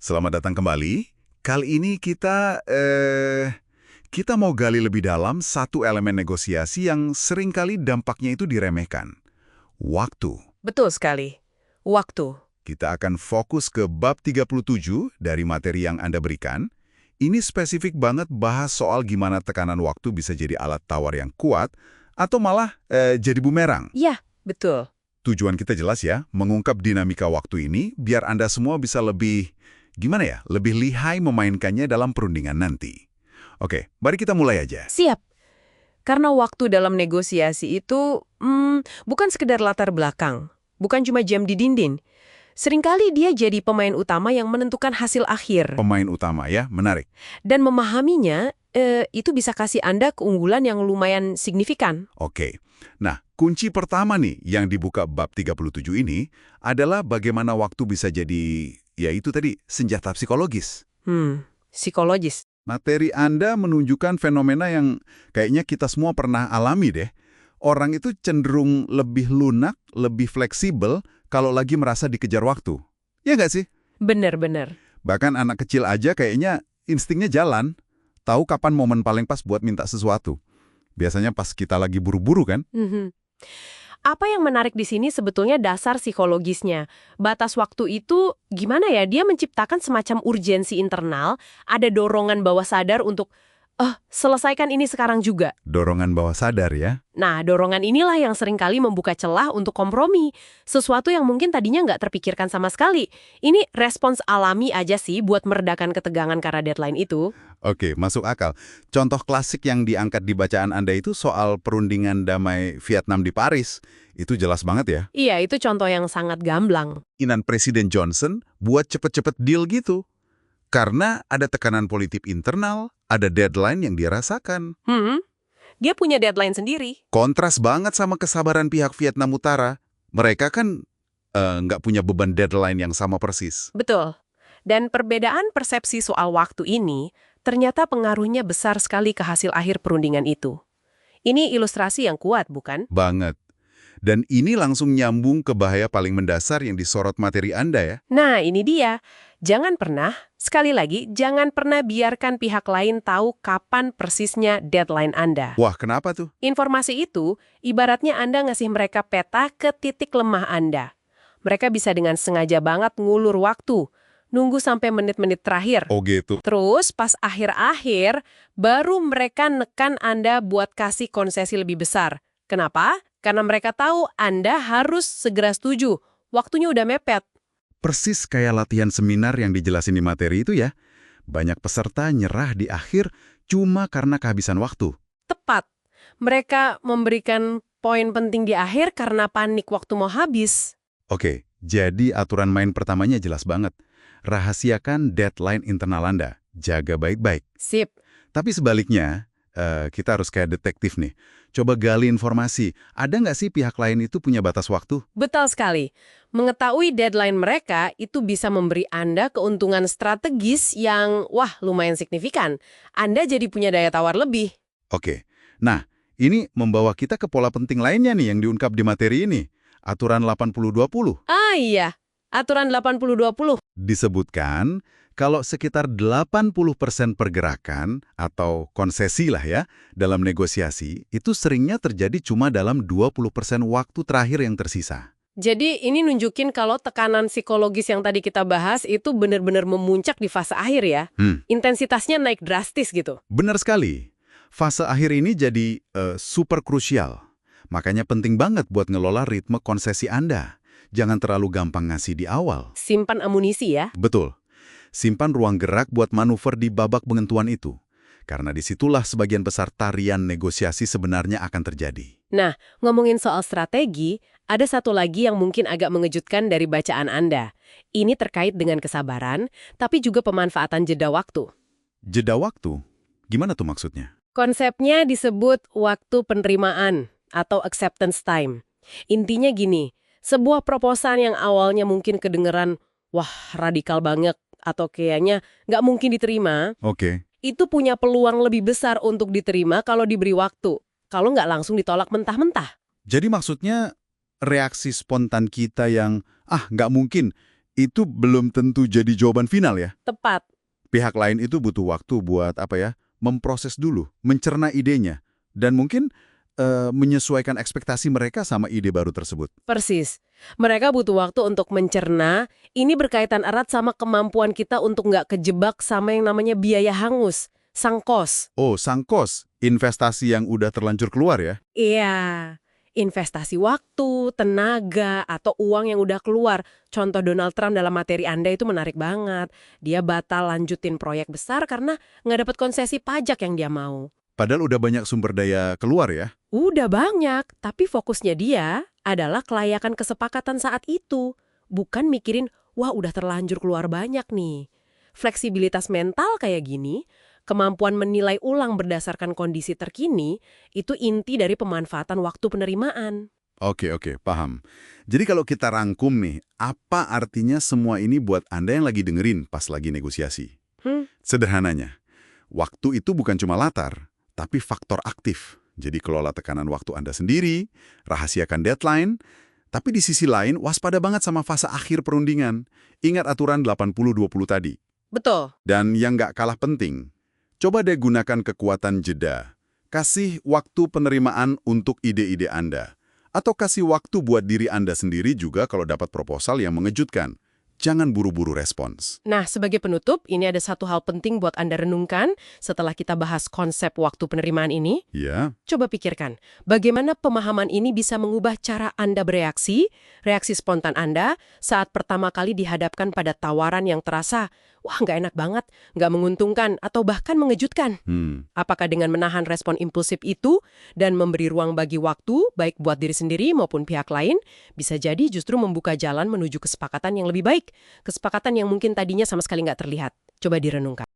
Selamat datang kembali. Kali ini kita mau gali lebih dalam satu elemen negosiasi yang seringkali dampaknya itu diremehkan. Waktu. Betul sekali. Waktu. Kita akan fokus ke bab 37 dari materi yang Anda berikan. Ini spesifik banget bahas soal gimana tekanan waktu bisa jadi alat tawar yang kuat atau malah jadi bumerang. Ya, betul. Tujuan kita jelas ya, mengungkap dinamika waktu ini biar Anda semua bisa lebih, gimana ya, lebih lihai memainkannya dalam perundingan nanti. Oke, mari kita mulai aja. Siap. Karena waktu dalam negosiasi itu bukan sekedar latar belakang, bukan cuma jam di dinding. Seringkali dia jadi pemain utama yang menentukan hasil akhir. Pemain utama ya, menarik. Dan memahaminya, itu bisa kasih Anda keunggulan yang lumayan signifikan. Oke, nah kunci pertama nih yang dibuka bab 37 ini adalah bagaimana waktu bisa jadi, ya itu tadi, senjata psikologis. Psikologis. Materi Anda menunjukkan fenomena yang kayaknya kita semua pernah alami deh. Orang itu cenderung lebih lunak, lebih fleksibel kalau lagi merasa dikejar waktu. Ya nggak sih? Bener-bener. Bahkan anak kecil aja kayaknya instingnya jalan. Tahu kapan momen paling pas buat minta sesuatu. Biasanya pas kita lagi buru-buru kan? Apa yang menarik di sini sebetulnya dasar psikologisnya. Batas waktu itu gimana ya? Dia menciptakan semacam urgensi internal, ada dorongan bawah sadar untuk, selesaikan ini sekarang juga. Dorongan bawah sadar ya. Nah, dorongan inilah yang seringkali membuka celah untuk kompromi. Sesuatu yang mungkin tadinya nggak terpikirkan sama sekali. Ini respons alami aja sih buat meredakan ketegangan karena deadline itu. Oke, masuk akal. Contoh klasik yang diangkat di bacaan Anda itu soal perundingan damai Vietnam di Paris. Itu jelas banget ya. Iya, itu contoh yang sangat gamblang. Keinginan Presiden Johnson buat cepet-cepet deal gitu. Karena ada tekanan politik internal, ada deadline yang dia rasakan. Dia punya deadline sendiri. Kontras banget sama kesabaran pihak Vietnam Utara. Mereka kan nggak punya beban deadline yang sama persis. Betul. Dan perbedaan persepsi soal waktu ini ternyata pengaruhnya besar sekali ke hasil akhir perundingan itu. Ini ilustrasi yang kuat, bukan? Banget. Dan ini langsung nyambung ke bahaya paling mendasar yang disorot materi Anda ya. Nah, ini dia. Jangan pernah, sekali lagi, jangan pernah biarkan pihak lain tahu kapan persisnya deadline Anda. Wah, kenapa tuh? Informasi itu, ibaratnya Anda ngasih mereka peta ke titik lemah Anda. Mereka bisa dengan sengaja banget ngulur waktu, nunggu sampai menit-menit terakhir. Oh gitu. Terus pas akhir-akhir, baru mereka nekan Anda buat kasih konsesi lebih besar. Kenapa? Karena mereka tahu Anda harus segera setuju. Waktunya udah mepet. Persis kayak latihan seminar yang dijelasin di materi itu ya. Banyak peserta nyerah di akhir cuma karena kehabisan waktu. Tepat. Mereka memberikan poin penting di akhir karena panik waktu mau habis. Oke, jadi aturan main pertamanya jelas banget. Rahasiakan deadline internal Anda. Jaga baik-baik. Sip. Tapi sebaliknya, kita harus kayak detektif nih. Coba gali informasi. Ada nggak sih pihak lain itu punya batas waktu? Betul sekali. Mengetahui deadline mereka itu bisa memberi Anda keuntungan strategis yang, lumayan signifikan. Anda jadi punya daya tawar lebih. Oke. Nah, ini membawa kita ke pola penting lainnya nih yang diungkap di materi ini. Aturan 80-20. Ah iya, aturan 80-20. Disebutkan kalau sekitar 80% pergerakan atau konsesi lah ya dalam negosiasi itu seringnya terjadi cuma dalam 20% waktu terakhir yang tersisa. Jadi ini nunjukin kalau tekanan psikologis yang tadi kita bahas itu benar-benar memuncak di fase akhir ya. Intensitasnya naik drastis gitu. Benar sekali. Fase akhir ini jadi super krusial. Makanya penting banget buat ngelola ritme konsesi Anda. Jangan terlalu gampang ngasih di awal. Simpan amunisi ya. Betul. Simpan ruang gerak buat manuver di babak penentuan itu. Karena disitulah sebagian besar tarian negosiasi sebenarnya akan terjadi. Nah, ngomongin soal strategi, ada satu lagi yang mungkin agak mengejutkan dari bacaan Anda. Ini terkait dengan kesabaran, tapi juga pemanfaatan jeda waktu. Jeda waktu? Gimana tuh maksudnya? Konsepnya disebut waktu penerimaan atau acceptance time. Intinya gini, sebuah proposal yang awalnya mungkin kedengeran, radikal banget, atau kayaknya nggak mungkin diterima, Oke. itu punya peluang lebih besar untuk diterima kalau diberi waktu. Kalau nggak langsung ditolak mentah-mentah. Jadi maksudnya reaksi spontan kita yang, nggak mungkin, itu belum tentu jadi jawaban final ya. Tepat. Pihak lain itu butuh waktu buat memproses dulu, mencerna idenya, dan mungkin menyesuaikan ekspektasi mereka sama ide baru tersebut. Persis. Mereka butuh waktu untuk mencerna. Ini berkaitan erat sama kemampuan kita untuk nggak kejebak sama yang namanya biaya hangus, sang kos. Oh, sang kos, investasi yang udah terlanjur keluar ya? Iya. Investasi waktu, tenaga, atau uang yang udah keluar. Contoh Donald Trump dalam materi Anda itu menarik banget. Dia batal lanjutin proyek besar karena nggak dapat konsesi pajak yang dia mau. Padahal udah banyak sumber daya keluar ya? Udah banyak, tapi fokusnya dia adalah kelayakan kesepakatan saat itu. Bukan mikirin, wah udah terlanjur keluar banyak nih. Fleksibilitas mental kayak gini, kemampuan menilai ulang berdasarkan kondisi terkini, itu inti dari pemanfaatan waktu penerimaan. Oke, paham. Jadi kalau kita rangkum nih, apa artinya semua ini buat Anda yang lagi dengerin pas lagi negosiasi? Sederhananya, waktu itu bukan cuma latar, tapi faktor aktif. Jadi kelola tekanan waktu Anda sendiri, rahasiakan deadline, tapi di sisi lain waspada banget sama fase akhir perundingan. Ingat aturan 80-20 tadi. Betul. Dan yang nggak kalah penting, coba deh gunakan kekuatan jeda. Kasih waktu penerimaan untuk ide-ide Anda. Atau kasih waktu buat diri Anda sendiri juga kalau dapat proposal yang mengejutkan. Jangan buru-buru respons. Nah, sebagai penutup, ini ada satu hal penting buat Anda renungkan setelah kita bahas konsep waktu penerimaan ini. Ya, Coba pikirkan, bagaimana pemahaman ini bisa mengubah cara Anda bereaksi, reaksi spontan Anda saat pertama kali dihadapkan pada tawaran yang terasa, wah nggak enak banget, nggak menguntungkan, atau bahkan mengejutkan. Apakah dengan menahan respon impulsif itu dan memberi ruang bagi waktu, baik buat diri sendiri maupun pihak lain, bisa jadi justru membuka jalan menuju kesepakatan yang lebih baik, kesepakatan yang mungkin tadinya sama sekali nggak terlihat. Coba direnungkan.